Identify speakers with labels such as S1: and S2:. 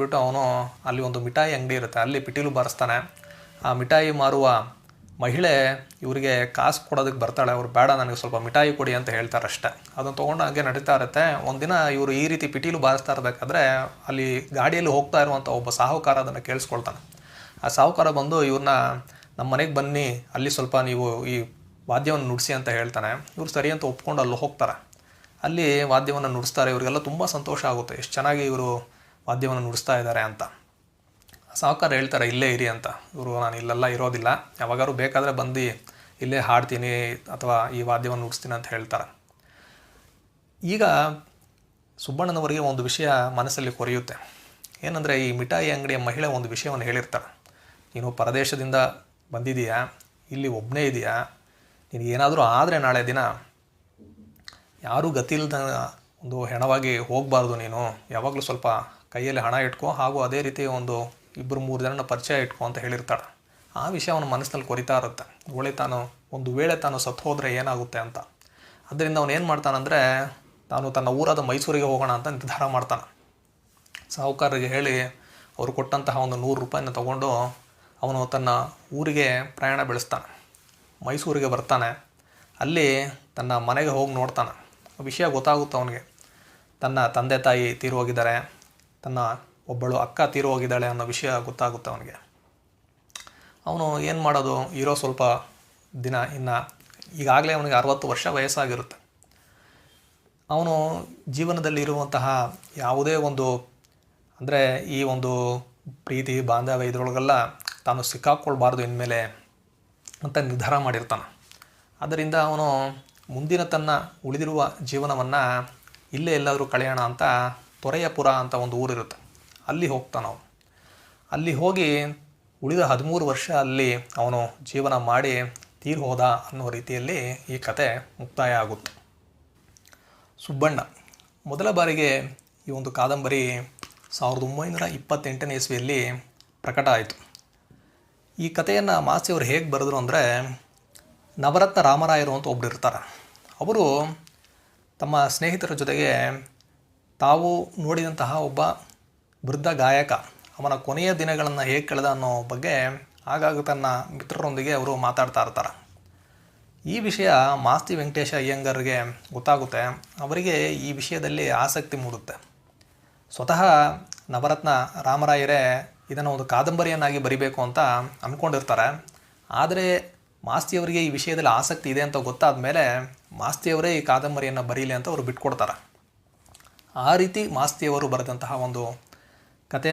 S1: ಬಿಟ್ಟು ಅವನು ಅಲ್ಲಿ ಒಂದು ಮಿಠಾಯಿ ಅಂಗಡಿ ಇರುತ್ತೆ, ಅಲ್ಲಿ ಪಿಟೀಲು ಬಾರಿಸ್ತಾನೆ. ಆ ಮಿಠಾಯಿ ಮಾರುವ ಮಹಿಳೆ ಇವರಿಗೆ ಕಾಸು ಕೊಡೋದಕ್ಕೆ ಬರ್ತಾಳೆ. ಅವ್ರು ಬೇಡ, ನನಗೆ ಸ್ವಲ್ಪ ಮಿಠಾಯಿ ಕೊಡಿ ಅಂತ ಹೇಳ್ತಾರಷ್ಟೆ. ಅದನ್ನು ತೊಗೊಂಡು ಹಾಗೆ ನಡೀತಾ ಇರುತ್ತೆ. ಒಂದಿನ ಇವರು ಈ ರೀತಿ ಪಿಟೀಲು ಬಾರಿಸ್ತಾ ಇರಬೇಕಾದ್ರೆ ಅಲ್ಲಿ ಗಾಡಿಯಲ್ಲಿ ಹೋಗ್ತಾ ಇರುವಂಥ ಒಬ್ಬ ಸಾಹುಕಾರ ಅದನ್ನು ಕೇಳಿಸ್ಕೊಳ್ತಾನೆ. ಆ ಸಾಹುಕಾರ ಬಂದು ಇವ್ರನ್ನ ನಮ್ಮ ಮನೆಗೆ ಬನ್ನಿ, ಅಲ್ಲಿ ಸ್ವಲ್ಪ ನೀವು ಈ ವಾದ್ಯವನ್ನು ನುಡಿಸಿ ಅಂತ ಹೇಳ್ತಾನೆ. ಇವ್ರು ಸರಿ ಅಂತ ಒಪ್ಕೊಂಡು ಅಲ್ಲಿ ಹೋಗ್ತಾರೆ. ಅಲ್ಲಿ ವಾದ್ಯವನ್ನು ನುಡಿಸ್ತಾರೆ. ಇವರಿಗೆಲ್ಲ ತುಂಬ ಸಂತೋಷ ಆಗುತ್ತೆ, ಎಷ್ಟು ಚೆನ್ನಾಗಿ ಇವರು ವಾದ್ಯವನ್ನು ನುಡಿಸ್ತಾ ಇದ್ದಾರೆ ಅಂತ. ಸಾಹುಕಾರ ಹೇಳ್ತಾರೆ ಇಲ್ಲೇ ಇರಿ ಅಂತ. ಇವರು ನಾನು ಇಲ್ಲೆಲ್ಲ ಇರೋದಿಲ್ಲ, ಯಾವಾಗಾದ್ರೂ ಬೇಕಾದರೆ ಬಂದು ಇಲ್ಲೇ ಹಾಡ್ತೀನಿ ಅಥವಾ ಈ ವಾದ್ಯವನ್ನು ನುಡಿಸ್ತೀನಿ ಅಂತ ಹೇಳ್ತಾರೆ. ಈಗ ಸುಬ್ಬಣ್ಣನವರಿಗೆ ಒಂದು ವಿಷಯ ಮನಸ್ಸಲ್ಲಿ ಕೊರೆಯುತ್ತೆ. ಏನಂದರೆ ಈ ಮಿಠಾಯಿ ಅಂಗಡಿಯ ಮಹಿಳೆ ಒಂದು ವಿಷಯವನ್ನು ಹೇಳಿರ್ತಾರೆ. ನೀನು ಪರದೇಶದಿಂದ ಬಂದಿದೀಯಾ, ಇಲ್ಲಿ ಒಬ್ಬನೇ ಇದೆಯಾ, ನಿನಗೇನಾದರೂ ಆದರೆ ನಾಳೆ ದಿನ ಯಾರೂ ಗತಿಯಿಲ್ಲದ ಒಂದು ಹೆಣವಾಗಿ ಹೋಗಬಾರ್ದು, ನೀನು ಯಾವಾಗಲೂ ಸ್ವಲ್ಪ ಕೈಯಲ್ಲಿ ಹಣ ಇಟ್ಕೋ, ಹಾಗೂ ಅದೇ ರೀತಿ ಒಂದು 2-3 ಜನನ ಪರಿಚಯ ಇಟ್ಕೋ ಅಂತ ಹೇಳಿರ್ತಾಳೆ. ಆ ವಿಷಯ ಅವನ ಮನಸ್ಸಿನಲ್ಲಿ ಕೊರಿತಾ ಇರುತ್ತೆ. ಒಂದು ವೇಳೆ ತಾನು ಸತ್ತು ಹೋದರೆ ಏನಾಗುತ್ತೆ ಅಂತ. ಅದರಿಂದ ಅವನು ಏನು ಮಾಡ್ತಾನಂದರೆ ತಾನು ತನ್ನ ಊರಾದ ಮೈಸೂರಿಗೆ ಹೋಗೋಣ ಅಂತ ನಿರ್ಧಾರ ಮಾಡ್ತಾನೆ. ಸಾಹುಕಾರರಿಗೆ ಹೇಳಿ ಅವರು ಕೊಟ್ಟಂತಹ ಒಂದು 100 ರೂಪಾಯಿನ ತಗೊಂಡು ಅವನು ತನ್ನ ಊರಿಗೆ ಪ್ರಯಾಣ ಬೆಳೆಸ್ತಾನೆ. ಮೈಸೂರಿಗೆ ಬರ್ತಾನೆ. ಅಲ್ಲಿ ತನ್ನ ಮನೆಗೆ ಹೋಗಿ ನೋಡ್ತಾನೆ. ವಿಷಯ ಗೊತ್ತಾಗುತ್ತೆ ಅವನಿಗೆ. ತನ್ನ ತಂದೆ ತಾಯಿ ತೀರು ಹೋಗಿದ್ದಾರೆ, ತನ್ನ ಒಬ್ಬಳು ಅಕ್ಕ ತೀರು ಹೋಗಿದ್ದಾಳೆ ಅನ್ನೋ ವಿಷಯ ಗೊತ್ತಾಗುತ್ತೆ ಅವನಿಗೆ. ಅವನು ಏನು ಮಾಡೋದು, ಇರೋ ಸ್ವಲ್ಪ ದಿನ ಇನ್ನು ಈಗಾಗಲೇ ಅವನಿಗೆ 60 ವರ್ಷ ವಯಸ್ಸಾಗಿರುತ್ತೆ. ಅವನು ಜೀವನದಲ್ಲಿ ಇರುವಂತಹ ಯಾವುದೇ ಒಂದು ಅಂದರೆ ಈ ಒಂದು ಪ್ರೀತಿ ಬಾಂಧವ್ಯ ಇದರೊಳಗೆಲ್ಲ ತಾನು ಸಿಕ್ಕಾಕ್ಕೊಳ್ಬಾರ್ದು ಇನ್ಮೇಲೆ ಅಂತ ನಿರ್ಧಾರ ಮಾಡಿರ್ತಾನೆ. ಆದ್ದರಿಂದ ಅವನು ಮುಂದಿನ ತನ್ನ ಉಳಿದಿರುವ ಜೀವನವನ್ನು ಇಲ್ಲೇ ಎಲ್ಲಾದರೂ ಕಳೆಯೋಣ ಅಂತ ತೊರೆಯಪುರ ಅಂತ ಒಂದು ಊರಿರುತ್ತೆ, ಅಲ್ಲಿ ಹೋಗ್ತಾನೆ ಅವನು. ಅಲ್ಲಿ ಹೋಗಿ ಉಳಿದ 13 ವರ್ಷ ಅಲ್ಲಿ ಅವನು ಜೀವನ ಮಾಡಿ ತೀರು ಹೋದ ಅನ್ನೋ ರೀತಿಯಲ್ಲಿ ಈ ಕತೆ ಮುಕ್ತಾಯ ಆಗುತ್ತೆ. ಸುಬ್ಬಣ್ಣ ಮೊದಲ ಬಾರಿಗೆ ಈ ಒಂದು ಕಾದಂಬರಿ 1928ನೇ ಇಸ್ವಿಯಲ್ಲಿ ಪ್ರಕಟ ಆಯಿತು. ಈ ಕಥೆಯನ್ನು ಮಾಸ್ತಿಯವರು ಹೇಗೆ ಬರೆದ್ರು ಅಂದರೆ, ನವರತ್ನ ರಾಮರಾಯರು ಅಂತ ಒಬ್ಬರು ಇರ್ತಾರೆ. ಅವರು ತಮ್ಮ ಸ್ನೇಹಿತರ ಜೊತೆಗೆ ತಾವು ನೋಡಿದಂತಹ ಒಬ್ಬ ವೃದ್ಧ ಗಾಯಕ ಅವನ ಕೊನೆಯ ದಿನಗಳನ್ನು ಹೇಗೆ ಕಳೆದ ಅನ್ನೋ ಬಗ್ಗೆ ಆಗಾಗ ತನ್ನ ಮಿತ್ರರೊಂದಿಗೆ ಅವರು ಮಾತಾಡ್ತಾ ಇರ್ತಾರೆ. ಈ ವಿಷಯ ಮಾಸ್ತಿ ವೆಂಕಟೇಶ ಅಯ್ಯಂಗಾರ್ಗೆ ಗೊತ್ತಾಗುತ್ತೆ. ಅವರಿಗೆ ಈ ವಿಷಯದಲ್ಲಿ ಆಸಕ್ತಿ ಮೂಡುತ್ತೆ. ಸ್ವತಃ ನವರತ್ನ ರಾಮರಾಯರೇ ಇದನ್ನು ಒಂದು ಕಾದಂಬರಿಯನ್ನಾಗಿ ಬರಿಬೇಕು ಅಂತ ಅಂದ್ಕೊಂಡಿರ್ತಾರೆ. ಆದರೆ ಮಾಸ್ತಿಯವರಿಗೆ ಈ ವಿಷಯದಲ್ಲಿ ಆಸಕ್ತಿ ಇದೆ ಅಂತ ಗೊತ್ತಾದ ಮೇಲೆ ಮಾಸ್ತಿಯವರೇ ಈ ಕಾದಂಬರಿಯನ್ನು ಬರೀಲಿ ಅಂತ ಅವರು ಬಿಟ್ಕೊಡ್ತಾರೆ. ಆ ರೀತಿ ಮಾಸ್ತಿಯವರು ಬರೆದಂತಹ ಒಂದು